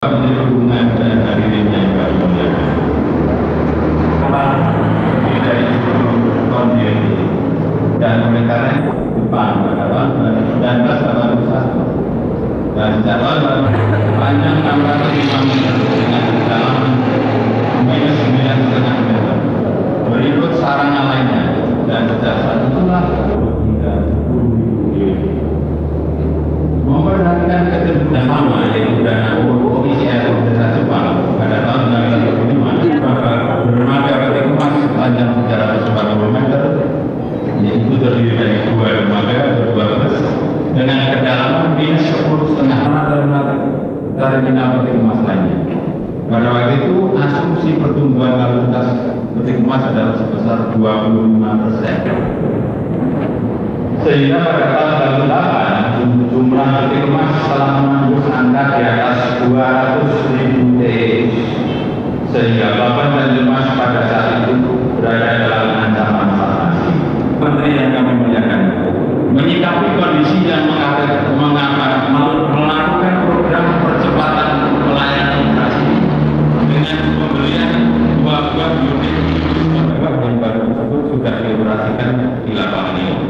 hubungan dan hadirin yang kami muliakan. Lebih dari 10 tahun ini dan oleh karena depan pada tahun 1981 dan sejak tahun sepanjang 605 meter dengan kedalaman minus 9,5 meter berikut sarana lainnya dan sejak saat itulah hingga 10.000 memperhatikan ketentuan sama yaitu dana Komisi Air Desa Jepang pada tahun 1975 bermada peti kemas sepanjang 340 meter yaitu terdiri dari 2 dermaga berdua bus dengan kedalaman minus 10,5 terminal peti kemas lainnya. Pada waktu itu asumsi pertumbuhan lalu lintas peti kemas adalah sebesar 25%. Sehingga pada tahun 2008 jumlah peti kemas telah menembus angka di atas 200.000 TEU, sehingga Bapak dan Jumas pada saat itu berada dalam ancaman stagnasi. Menteri yang kami muliakan menyikapi kondisi dan melakukan program percepatan pelayanan operasi dengan pembelian 2 buah unit yang baru tersebut sudah dioperasikan di lapangan ini.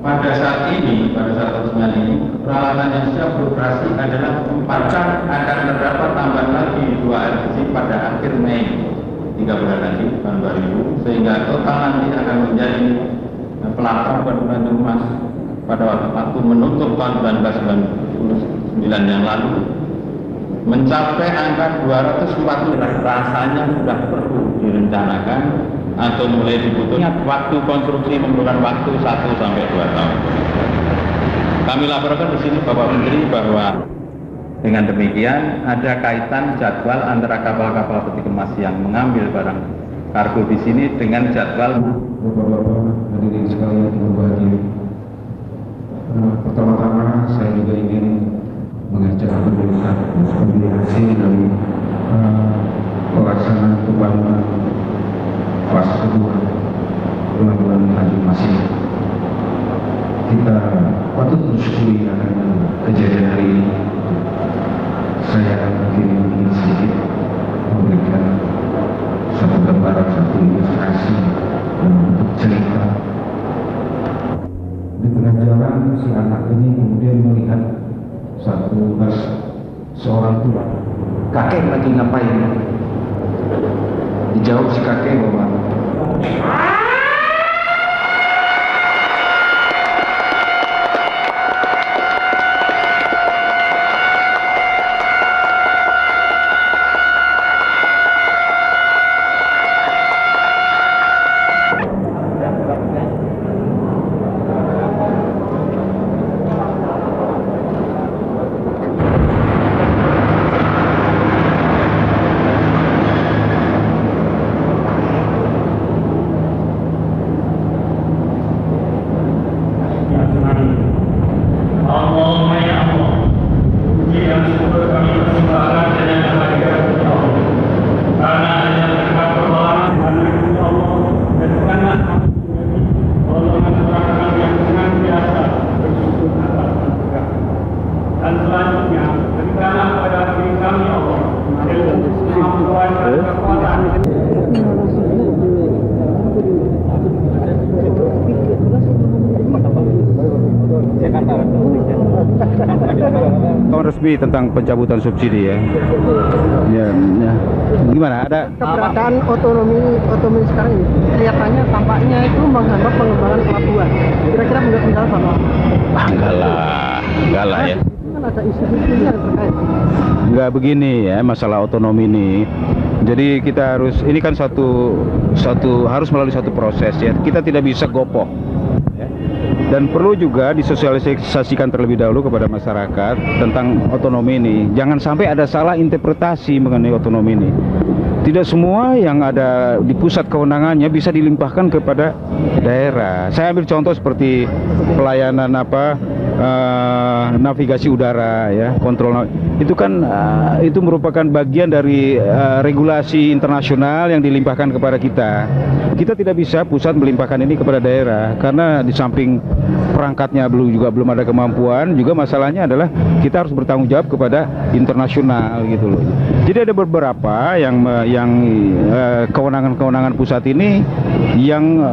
Pada saat ini, pada saat pertemuan ini, peralatan yang siap beroperasi adalah 4 akan terdapat tambahan lagi 2 LPG pada akhir Mei 3 bulan lagi tahun 2000, sehingga total nanti akan menjadi pelakon Kabupaten Jumas pada waktu menutup tahun 1999 yang lalu mencapai angka 240. Rasanya sudah perlu direncanakan atau mulai dibutuhkan. Waktu konstruksi memerlukan waktu 1 sampai 2 tahun. Kami laporkan di sini Bapak Menteri bahwa dengan demikian ada kaitan jadwal antara kapal-kapal peti kemas yang mengambil barang kargo di sini dengan jadwal. Bapak-bapak hadirin sekalian yang berbahagia. Pertama-tama saya juga ingin mengajak pemerintah sebagai hasil dari pelaksanaan pembangunan fase kedua pelabuhan Tanjung Masih. Kita patut bersyukuri akan kejadian hari ini. Saya ingin sedikit memberikan satu gambaran, satu ilustrasi untuk cerita. Di tengah jalan si anak ini kemudian melihat seorang tua. Kakek lagi ngapain? Dijawab si kakek bahwa resmi tentang pencabutan subsidi ya. Ya. Gimana? Ada keberadaan otonomi sekarang ini kelihatannya tampaknya itu menghambat pengembangan pelabuhan. Kira-kira menurut pendapat Bapak? Enggak lah ya. Kan ada isu-isunya terkait. Enggak begini ya masalah otonomi ini. Jadi kita harus, ini kan harus melalui satu proses ya. Kita tidak bisa gopoh. Dan perlu juga disosialisasikan terlebih dahulu kepada masyarakat tentang otonomi ini. Jangan sampai ada salah interpretasi mengenai otonomi ini. Tidak semua yang ada di pusat kewenangannya bisa dilimpahkan kepada daerah. Saya ambil contoh seperti pelayanan navigasi udara, ya, kontrol. Itu kan itu merupakan bagian dari regulasi internasional yang dilimpahkan kepada kita. Kita tidak bisa pusat melimpahkan ini kepada daerah karena di samping perangkatnya belum ada kemampuan, juga masalahnya adalah kita harus bertanggung jawab kepada internasional gitu loh. Jadi ada beberapa yang kewenangan-kewenangan pusat ini yang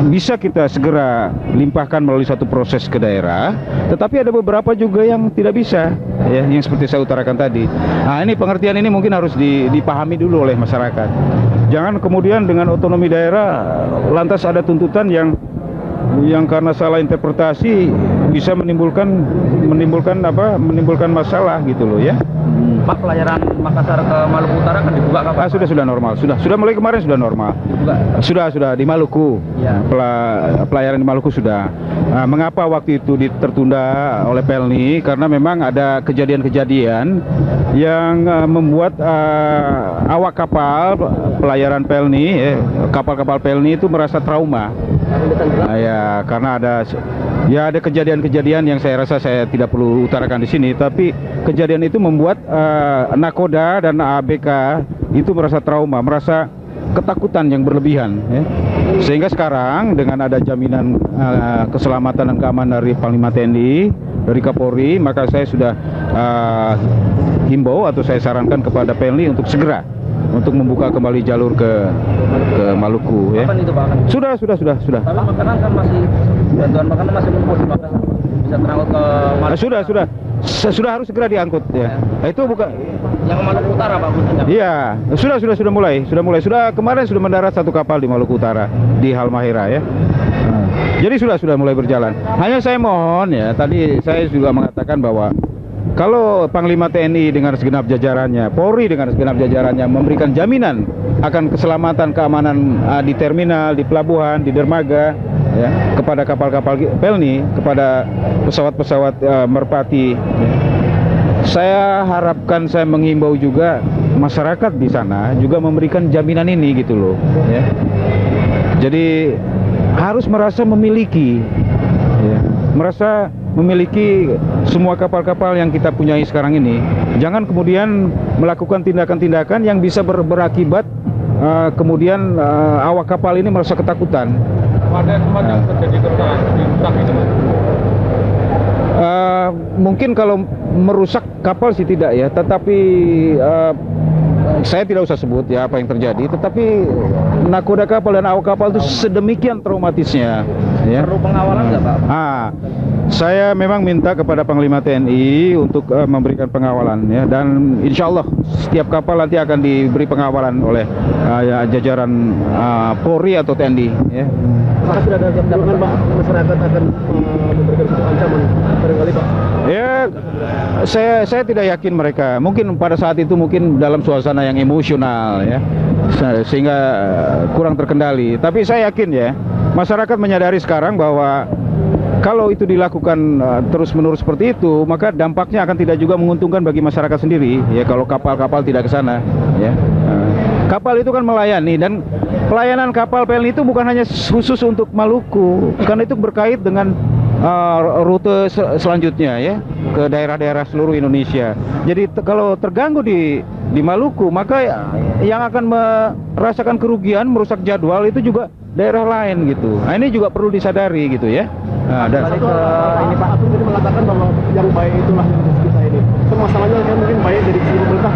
bisa kita segera limpahkan melalui satu proses ke daerah, tetapi ada beberapa juga yang tidak bisa, ya, yang seperti saya utarakan tadi. Nah, ini pengertian ini mungkin harus dipahami dulu oleh masyarakat. Jangan kemudian dengan otonomi daerah lantas ada tuntutan yang karena salah interpretasi bisa menimbulkan masalah gitu loh, ya. Pak, pelayaran Makassar ke Maluku Utara kan dibuka kapan? Sudah normal, sudah mulai kemarin sudah normal. Dibuka? Sudah di Maluku. Ya. Pelayaran di Maluku sudah. Nah, mengapa waktu itu tertunda oleh Pelni? Karena memang ada kejadian-kejadian yang membuat awak kapal pelayaran Pelni, kapal-kapal Pelni itu merasa trauma. Ya, karena ada kejadian-kejadian yang saya rasa saya tidak perlu utarakan di sini, tapi kejadian itu membuat nakoda dan ABK itu merasa trauma, merasa ketakutan yang berlebihan, ya. Sehingga sekarang dengan ada jaminan keselamatan dan keamanan dari Panglima TNI, dari Kapolri, maka saya sudah himbau atau saya sarankan kepada Pelni untuk segera untuk membuka kembali jalur ke Maluku, ya. Kapan itu, Pak? Sudah. Tapi makanan kan bantuan makanan masih numpuk di Makassar. Bisa terangkut ke Maluku. Sudah harus segera diangkut, ya. Nah, itu bukan yang ke Maluku Utara, Pak, khususnya. Iya, sudah mulai. Kemarin sudah mendarat satu kapal di Maluku Utara di Halmahera, ya. Jadi sudah mulai berjalan. Hanya saya mohon, ya, tadi saya juga mengatakan bahwa kalau Panglima TNI dengan segenap jajarannya, Polri dengan segenap jajarannya memberikan jaminan akan keselamatan keamanan di terminal, di pelabuhan, di dermaga, ya, kepada kapal-kapal Pelni, kepada pesawat-pesawat merpati, ya. Saya harapkan, saya menghimbau juga masyarakat di sana juga memberikan jaminan ini gitu loh, ya. Jadi harus merasa memiliki, ya, merasa memiliki semua kapal-kapal yang kita punyai sekarang ini. Jangan kemudian melakukan tindakan-tindakan yang bisa berakibat kemudian awak kapal ini merasa ketakutan. Ada semacam terjadi kerusakan di rusak itu, Mas? Mungkin kalau merusak kapal sih tidak, ya, tetapi saya tidak usah sebut ya apa yang terjadi, tetapi nakoda kapal dan awak kapal itu sedemikian traumatisnya, ya. Perlu pengawalan nggak, Pak? Saya memang minta kepada Panglima TNI untuk memberikan pengawalan, ya, dan insya Allah setiap kapal nanti akan diberi pengawalan oleh jajaran Polri atau TNI, ya. Apakah sudah ada jaminan, Pak, masyarakat akan memberikan sebuah ancaman barangkali, Pak? Ya, saya tidak yakin mereka. Mungkin pada saat itu mungkin dalam suasana yang emosional, ya, sehingga kurang terkendali. Tapi saya yakin, ya, masyarakat menyadari sekarang bahwa kalau itu dilakukan terus-menerus seperti itu, maka dampaknya akan tidak juga menguntungkan bagi masyarakat sendiri, ya, kalau kapal-kapal tidak ke sana, ya. Kapal itu kan melayani, dan pelayanan kapal Pelni itu bukan hanya khusus untuk Maluku, karena itu berkait dengan rute selanjutnya, ya, ke daerah-daerah seluruh Indonesia. Jadi kalau terganggu di Maluku, maka yang akan merasakan kerugian, merusak jadwal itu juga daerah lain gitu. Nah, ini juga perlu disadari gitu, ya. Nah, Ini Pak Atung tadi mengatakan bahwa yang baik itulah yang kita ini. Itu masalahnya kan mungkin baik dari sisi pemerintah.